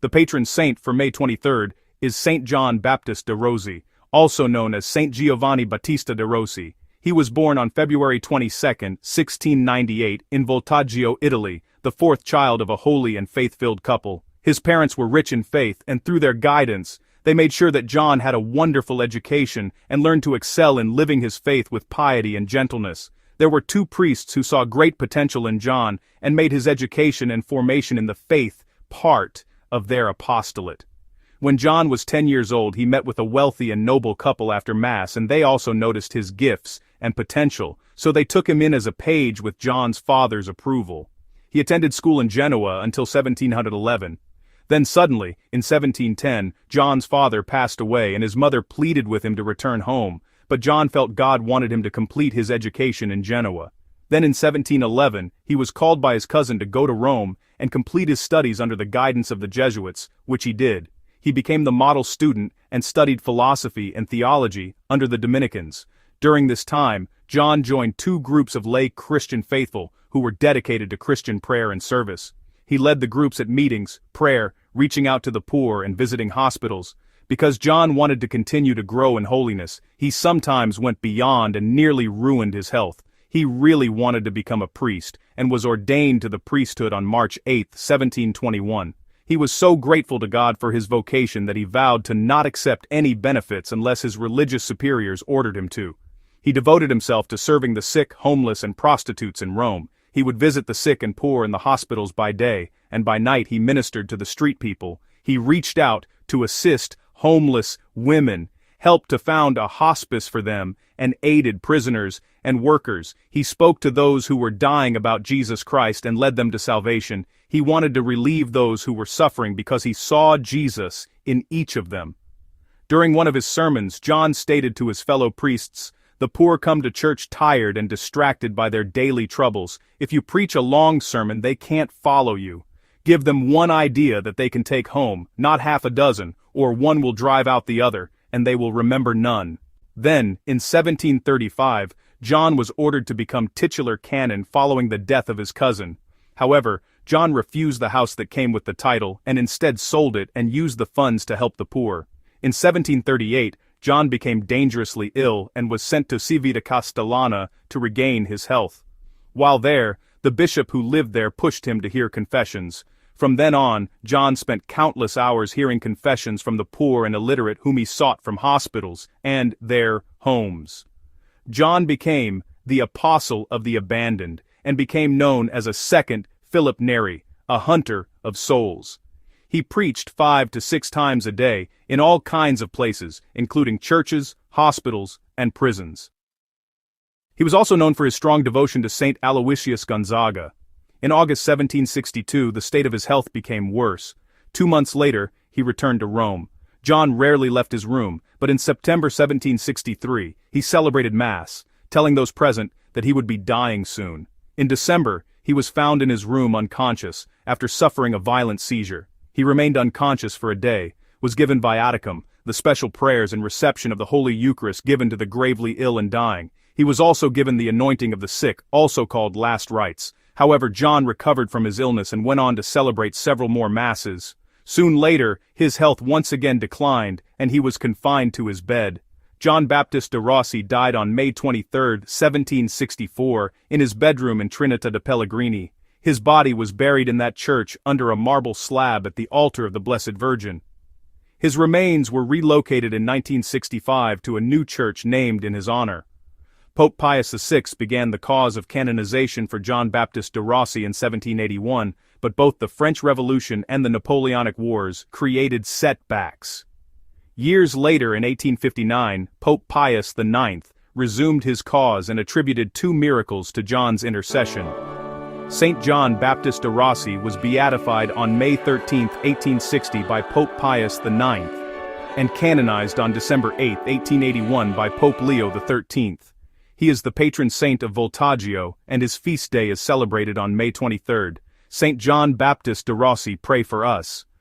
The patron saint for May 23rd is Saint John Baptist de Rossi, also known as Saint Giovanni Battista de Rossi. He was born on February 22, 1698, in Voltaggio, Italy, the fourth child of a holy and faith-filled couple. His parents were rich in faith, and through their guidance, they made sure that John had a wonderful education and learned to excel in living his faith with piety and gentleness. There were two priests who saw great potential in John and made his education and formation in the faith part of their apostolate. When John was 10 years old, he met with a wealthy and noble couple after Mass, and they also noticed his gifts and potential, so they took him in as a page with John's father's approval. He attended school in Genoa until 1711. Then suddenly, in 1710, John's father passed away and his mother pleaded with him to return home, but John felt God wanted him to complete his education in Genoa. Then in 1711, he was called by his cousin to go to Rome and complete his studies under the guidance of the Jesuits, which he did. He became the model student and studied philosophy and theology under the Dominicans. During this time, John joined two groups of lay Christian faithful who were dedicated to Christian prayer and service. He led the groups at meetings, prayer, reaching out to the poor and visiting hospitals. Because John wanted to continue to grow in holiness, he sometimes went beyond and nearly ruined his health. He really wanted to become a priest and was ordained to the priesthood on March 8, 1721. He was so grateful to God for his vocation that he vowed to not accept any benefits unless his religious superiors ordered him to. He devoted himself to serving the sick, homeless, and prostitutes in Rome. He would visit the sick and poor in the hospitals by day, and by night he ministered to the street people. He reached out to assist homeless women, helped to found a hospice for them, and aided prisoners and workers. He spoke to those who were dying about Jesus Christ and led them to salvation. He wanted to relieve those who were suffering because he saw Jesus in each of them. During one of his sermons, John stated to his fellow priests, "The poor come to church tired and distracted by their daily troubles. If you preach a long sermon, they can't follow you. Give them one idea that they can take home, not half a dozen, or one will drive out the other, and they will remember none." Then, in 1735, John was ordered to become titular canon following the death of his cousin. However, John refused the house that came with the title and instead sold it and used the funds to help the poor. In 1738, John became dangerously ill and was sent to Civita Castellana to regain his health. While there, the bishop who lived there pushed him to hear confessions. From then on, John spent countless hours hearing confessions from the poor and illiterate whom he sought from hospitals and their homes. John became the apostle of the abandoned and became known as a second Philip Neri, a hunter of souls. He preached 5 to 6 times a day in all kinds of places, including churches, hospitals, and prisons. He was also known for his strong devotion to Saint Aloysius Gonzaga. In August 1762, the state of his health became worse. 2 months later, he returned to Rome. John rarely left his room, but in September 1763, he celebrated Mass, telling those present that he would be dying soon. In December, he was found in his room unconscious after suffering a violent seizure. He remained unconscious for a day, was given viaticum, the special prayers and reception of the Holy Eucharist given to the gravely ill and dying. He was also given the anointing of the sick, also called last rites. However, John recovered from his illness and went on to celebrate several more masses. Soon later, his health once again declined, and he was confined to his bed. John Baptist de Rossi died on May 23, 1764, in his bedroom in Trinita de Pellegrini. His body was buried in that church under a marble slab at the altar of the Blessed Virgin. His remains were relocated in 1965 to a new church named in his honor. Pope Pius VI began the cause of canonization for John Baptist de Rossi in 1781, but both the French Revolution and the Napoleonic Wars created setbacks. Years later, in 1859, Pope Pius IX resumed his cause and attributed 2 miracles to John's intercession. Saint John Baptist de Rossi was beatified on May 13, 1860 by Pope Pius IX, and canonized on December 8, 1881 by Pope Leo XIII. He is the patron saint of Voltaggio, and his feast day is celebrated on May 23. Saint John Baptist de Rossi, pray for us.